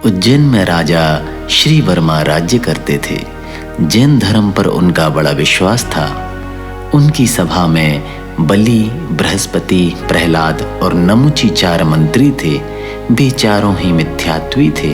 उज्जैन में राजा श्री वर्मा राज्य करते थे। जैन धर्म पर उनका बड़ा विश्वास था। उनकी सभा में बलि, बृहस्पति, प्रहलाद और नमुची 4 मंत्री थे। वे चारों ही मिथ्यात्वी थे।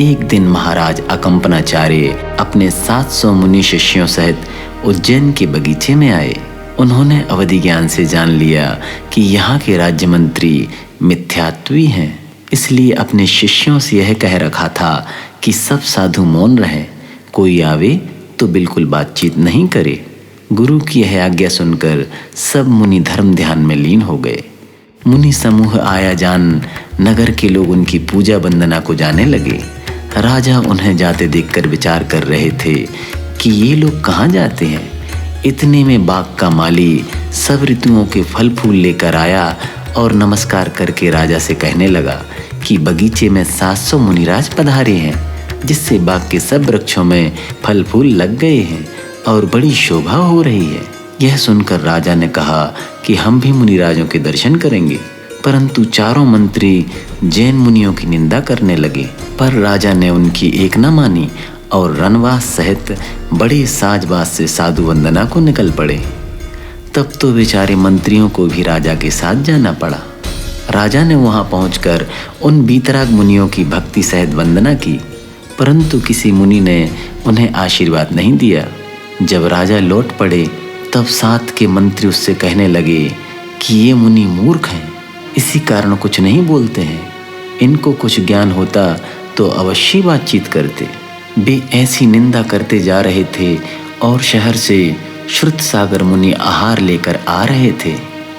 एक दिन महाराज अकंपनाचार्य अपने 700 मुनि शिष्यों सहित उज्जैन के बगीचे में आए। उन्होंने अवधि ज्ञान से जान लिया कि यहाँ के राज्य मंत्री मिथ्यात्वी हैं, इसलिए अपने शिष्यों से यह कह रखा था कि सब साधु मौन रहे, कोई आवे तो बिल्कुल बातचीत नहीं करे। गुरु की यह आज्ञा सुनकर सब मुनि धर्म ध्यान में लीन हो गए। मुनि समूह आया जान नगर के लोग उनकी पूजा वंदना को जाने लगे। राजा उन्हें जाते देखकर विचार कर रहे थे कि ये लोग कहाँ जाते हैं। इतने में बाग का माली सब ऋतुओं के फल फूल लेकर आया और नमस्कार करके राजा से कहने लगा कि बगीचे में 700 मुनिराज पधारे हैं, जिससे बाग के सब वृक्षों में फल फूल लग गए हैं और बड़ी शोभा हो रही है। यह सुनकर राजा ने कहा कि हम भी मुनिराजों के दर्शन करेंगे, परंतु चारों मंत्री जैन मुनियों की निंदा करने लगे। पर राजा ने उनकी एक न मानी और रणवास सहित बड़े साजबाज से साधु वंदना को निकल पड़े। तब तो बेचारे मंत्रियों को भी राजा के साथ जाना पड़ा। राजा ने वहां पहुंचकर उन बीतराग मुनियों की भक्ति सहित वंदना की, परंतु किसी मुनि ने उन्हें आशीर्वाद नहीं दिया। जब राजा लौट पड़े तब साथ के मंत्री उससे कहने लगे कि ये मुनि मूर्ख हैं, इसी कारण कुछ नहीं बोलते हैं। इनको कुछ ज्ञान होता तो अवश्य बातचीत करते। वे ऐसी निंदा करते जा रहे थे और शहर से श्रुतसागर मुनि आहार लेकर आ रहे थे।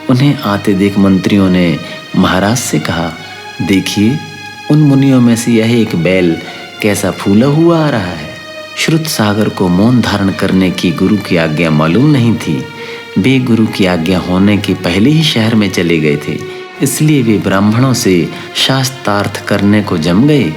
उन्हें आते देख मंत्रियों ने महाराज से कहा, देखिए उन मुनियों में से यह एक बैल कैसा फूला हुआ आ रहा है। श्रुतसागर को मौन धारण करने की गुरु की आज्ञा मालूम नहीं थी। वे गुरु की आज्ञा होने के पहले ही शहर में चले गए थे, इसलिए वे ब्राह्मणों से शास्त्रार्थ करने को जम गए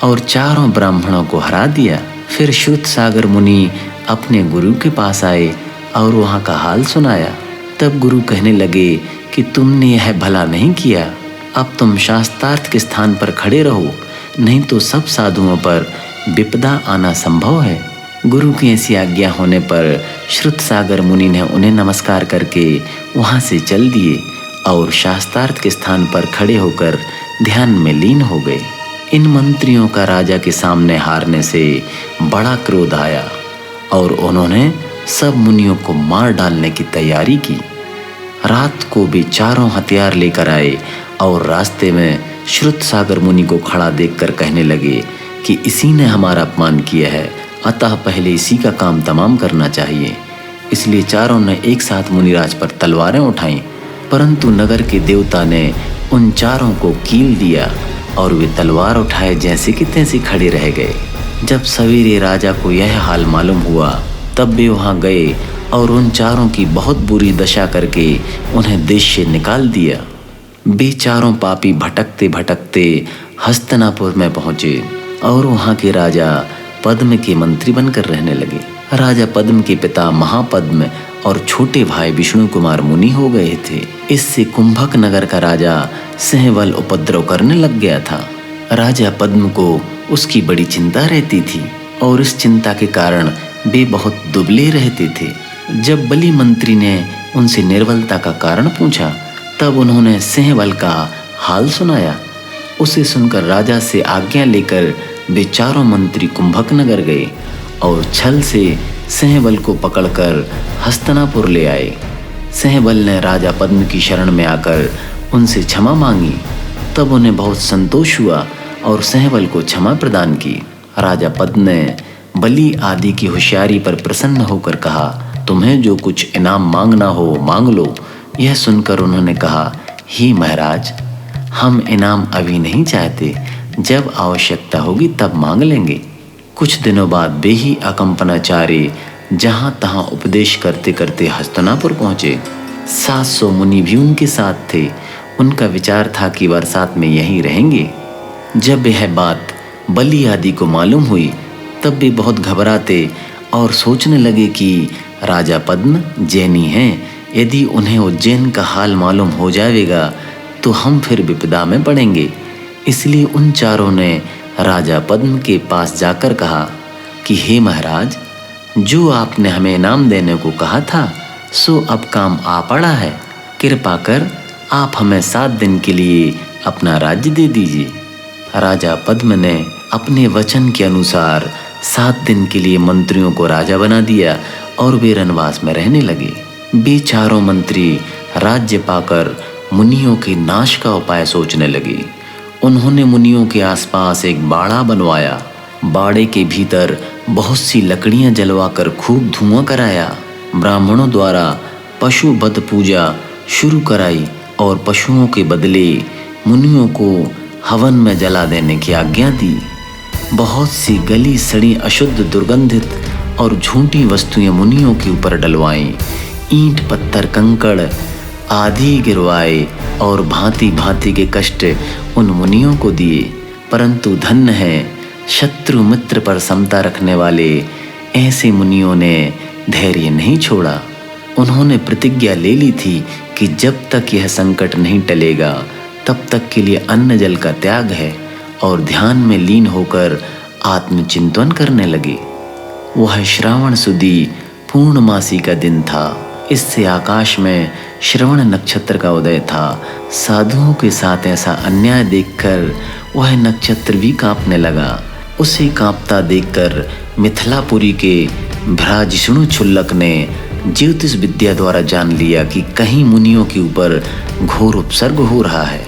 और चारों ब्राह्मणों को हरा दिया। फिर श्रुतसागर मुनि अपने गुरु के पास आए और वहाँ का हाल सुनाया। तब गुरु कहने लगे कि तुमने यह भला नहीं किया, अब तुम शास्त्रार्थ के स्थान पर खड़े रहो, नहीं तो सब साधुओं पर विपदा आना संभव है। गुरु की ऐसी आज्ञा होने पर श्रुतसागर मुनि ने उन्हें नमस्कार करके वहाँ से चल दिए और शास्त्रार्थ के स्थान पर खड़े होकर ध्यान में लीन हो गए। इन मंत्रियों का राजा के सामने हारने से बड़ा क्रोध आया और उन्होंने सब मुनियों को मार डालने की तैयारी की। रात को भी चारों हथियार लेकर आए और रास्ते में श्रुतसागर मुनि को खड़ा देखकर कहने लगे कि इसी ने हमारा अपमान किया है, अतः पहले इसी का काम तमाम करना चाहिए। इसलिए चारों ने एक साथ मुनिराज पर तलवारें उठाईं, परंतु नगर के देवता ने उन चारों को कील दिया और वे तलवार उठाए जैसे कि तैसे खड़े रह गए। जब सवेरे राजा को यह हाल मालूम हुआ तब वे वहाँ गए और उन चारों की बहुत बुरी दशा करके उन्हें देश से निकाल दिया। वे चारों पापी भटकते भटकते हस्तिनापुर में पहुँचे और वहाँ के राजा पद्म के मंत्री बनकर रहने लगे। राजा पद्म के पिता महापद्म और छोटे भाई विष्णु कुमार मुनि हो गए थे। इससे कुंभक नगर का राजा सिंहबल उपद्रव करने लग गया था। राजा पद्म को उसकी बड़ी चिंता रहती थी और इस चिंता के कारण वे बहुत दुबले रहते थे। जब बलि मंत्री ने उनसे निर्बलता का कारण पूछा तब उन्होंने सिंहबल का हाल सुनाया। उसे सुनकर राजा से आज्ञा लेकर वे चारों मंत्री कुंभक नगर गए और छल से सिंहबल को पकड़कर हस्तिनापुर ले आए। सिंहबल ने राजा पद्म की शरण में आकर उनसे क्षमा मांगी। तब उन्हें बहुत संतोष हुआ और सिंहबल को क्षमा प्रदान की। राजा पद्म ने बलि आदि की होशियारी पर प्रसन्न होकर कहा, तुम्हें जो कुछ इनाम मांगना हो मांग लो। यह सुनकर उन्होंने कहा, हे महाराज, हम इनाम अभी नहीं चाहते, जब आवश्यकता होगी तब मांग लेंगे। कुछ दिनों बाद वे ही अकंपनाचार्य जहाँ तहाँ उपदेश करते करते हस्तिनापुर पहुँचे। 700 मुनि भी उनके साथ थे। उनका विचार था कि बरसात में यहीं रहेंगे। जब यह बात बलि आदि को मालूम हुई तब वे बहुत घबराते और सोचने लगे कि राजा पद्म जैनी हैं, यदि उन्हें उज्जैन का हाल मालूम हो जाएगा तो हम फिर विपदा में पड़ेंगे। इसलिए उन चारों ने राजा पद्म के पास जाकर कहा कि हे महाराज, जो आपने हमें इनाम देने को कहा था सो अब काम आ पड़ा है। कृपा कर आप हमें 7 दिन के लिए अपना राज्य दे दीजिए। राजा पद्म ने अपने वचन के अनुसार 7 दिन के लिए मंत्रियों को राजा बना दिया और वे वनवास में रहने लगे। वे चारों मंत्री राज्य पाकर मुनियों के नाश का उपाय सोचने लगे। उन्होंने मुनियों के आसपास एक बाड़ा बनवाया। बाड़े के भीतर बहुत सी लकड़ियां जलवाकर खूब धुआं कराया। ब्राह्मणों द्वारा पशु बध पूजा शुरू कराई और पशुओं के बदले मुनियों को हवन में जला देने की आज्ञा दी। बहुत सी गली सड़ी अशुद्ध दुर्गंधित और झूठी वस्तुएं मुनियों के ऊपर डलवाईं। ईंट पत्थर कंकड़ आदि गिरवाए और भांति भांति के कष्ट उन मुनियों को दिए। परंतु धन्य है शत्रु मित्र पर समता रखने वाले ऐसे मुनियों ने धैर्य नहीं छोड़ा। उन्होंने प्रतिज्ञा ले ली थी कि जब तक यह संकट नहीं टलेगा तब तक के लिए अन्न जल का त्याग है, और ध्यान में लीन होकर आत्मचिंतन करने लगे। वह श्रावण सुदी पूर्णमासी का दिन था। इससे आकाश में श्रवण नक्षत्र का उदय था। साधुओं के साथ ऐसा अन्याय देखकर वह नक्षत्र भी कांपने लगा। उसे कांपता देखकर मिथिलापुरी के भ्राजिष्णु क्षुल्लक ने ज्योतिष विद्या द्वारा जान लिया कि कहीं मुनियों के ऊपर घोर उपसर्ग हो रहा है।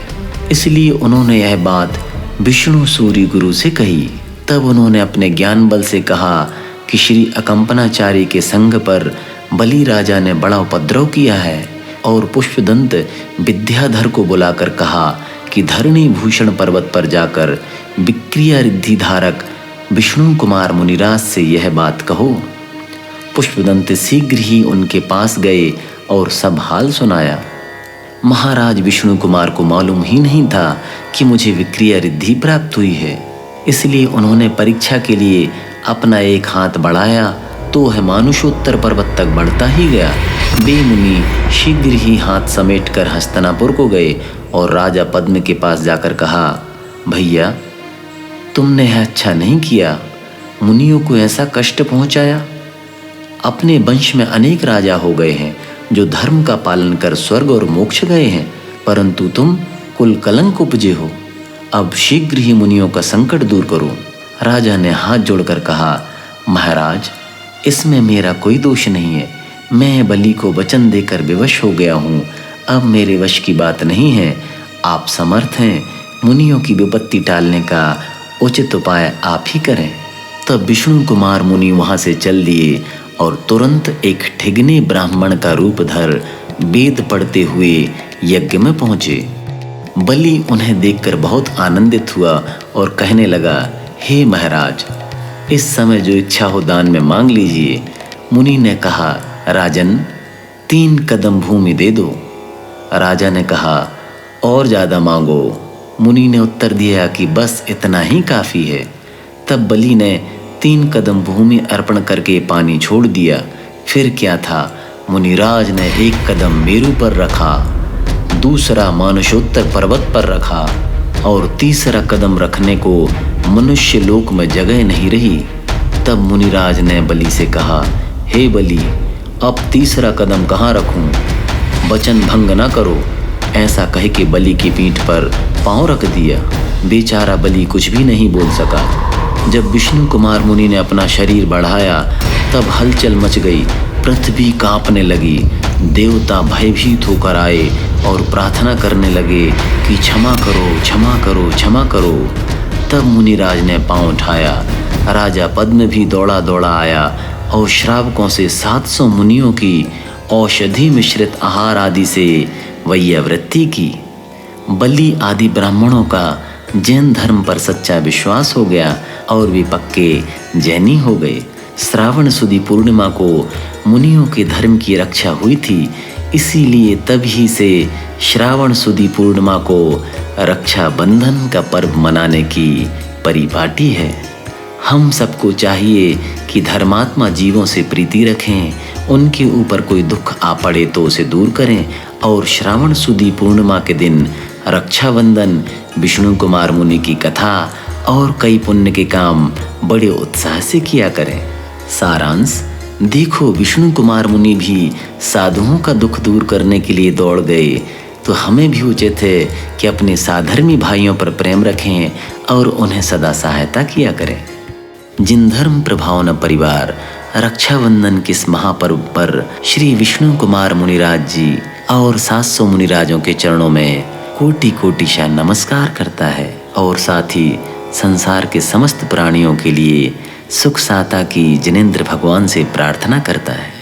इसलिए उन्होंने यह बात विष्णु सूर्य गुरु से कही। तब उन्होंने अपने ज्ञान बल से कहा कि श्री अकंपनाचारी के संग पर बलि राजा ने बड़ा उपद्रव किया है, और पुष्पदंत विद्याधर को बुलाकर कहा कि धरणी भूषण पर्वत पर जाकर विक्रिया रिद्धि धारक विष्णु कुमार मुनिराज से यह बात कहो। पुष्पदंत शीघ्र ही उनके पास गए और सब हाल सुनाया। महाराज विष्णु कुमार को मालूम ही नहीं था कि मुझे विक्रिया रिद्धि प्राप्त हुई है। इसलिए उन्होंने परीक्षा के लिए अपना एक हाथ बढ़ाया तो वह मानुषोत्तर पर्वत तक बढ़ता ही गया। वे मुनि शीघ्र ही हाथ समेटकर हस्तिनापुर को गए और राजा पद्म के पास जाकर कहा, भैया तुमने यह अच्छा नहीं किया, मुनियों को ऐसा कष्ट पहुंचाया। अपने वंश में अनेक राजा हो गए हैं जो धर्म का पालन कर स्वर्ग और मोक्ष गए हैं, परंतु तुम कुल कलंक उपजे हो। अब शीघ्र ही मुनियों का संकट दूर करो। राजा ने हाथ जोड़कर कहा, महाराज इसमें मेरा कोई दोष नहीं है। मैं बलि को वचन देकर विवश हो गया हूँ। अब मेरे वश की बात नहीं है। आप समर्थ हैं, मुनियों की विपत्ति टालने का उचित उपाय आप ही करें। तब विष्णु कुमार मुनि वहाँ से चल दिए और तुरंत एक ठिगने ब्राह्मण का रूप धर वेद पढ़ते हुए यज्ञ में पहुँचे। बलि उन्हें देखकर बहुत आनंदित हुआ और कहने लगा, हे महाराज इस समय जो इच्छा हो दान में मांग लीजिए। मुनि ने कहा, राजन 3 कदम भूमि दे दो। राजा ने कहा, और ज़्यादा मांगो। मुनि ने उत्तर दिया कि बस इतना ही काफ़ी है। तब बलि ने 3 कदम भूमि अर्पण करके पानी छोड़ दिया। फिर क्या था, मुनिराज ने 1 कदम मेरु पर रखा, दूसरा मानुषोत्तर पर्वत पर रखा और तीसरा कदम रखने को मनुष्य लोक में जगह नहीं रही। तब मुनिराज ने बलि से कहा, हे बलि अब तीसरा कदम कहाँ रखूं? वचन भंग न करो। ऐसा कह के बलि की पीठ पर पांव रख दिया। बेचारा बलि कुछ भी नहीं बोल सका। जब विष्णु कुमार मुनि ने अपना शरीर बढ़ाया तब हलचल मच गई, पृथ्वी कांपने लगी। देवता भयभीत होकर आए और प्रार्थना करने लगे कि क्षमा करो, क्षमा करो, क्षमा करो। तब मुनिराज ने पांव उठाया। राजा पद्म भी दौड़ा दौड़ा आया और श्रावकों से 700 मुनियों की औषधि मिश्रित आहार आदि से वैयावृत्ति की। बलि आदि ब्राह्मणों का जैन धर्म पर सच्चा विश्वास हो गया और वे पक्के जैनी हो गए। श्रावण सुदी पूर्णिमा को मुनियों के धर्म की रक्षा हुई थी, इसीलिए तभी से श्रावण सुदी पूर्णिमा को रक्षा बंधन का पर्व मनाने की परिपाटी है। हम सबको चाहिए कि धर्मात्मा जीवों से प्रीति रखें, उनके ऊपर कोई दुख आ पड़े तो उसे दूर करें और श्रावण सुदी पूर्णिमा के दिन रक्षाबंधन, विष्णु कुमार मुनि की कथा और कई पुण्य के काम बड़े उत्साह से किया करें। सारांश, देखो विष्णु कुमार मुनि भी साधुओं का दुख दूर करने के लिए दौड़ गए, तो हमें भी उचित है कि अपने साधर्मी भाइयों पर प्रेम रखें और उन्हें सदा सहायता किया करें। जिन धर्म प्रभावन परिवार रक्षाबंधन के इस महापर्व पर श्री विष्णु कुमार मुनिराज जी और 700 मुनिराजों के चरणों में कोटि कोटि शा नमस्कार करता है और साथ ही संसार के समस्त प्राणियों के लिए सुख साता की जिनेंद्र भगवान से प्रार्थना करता है।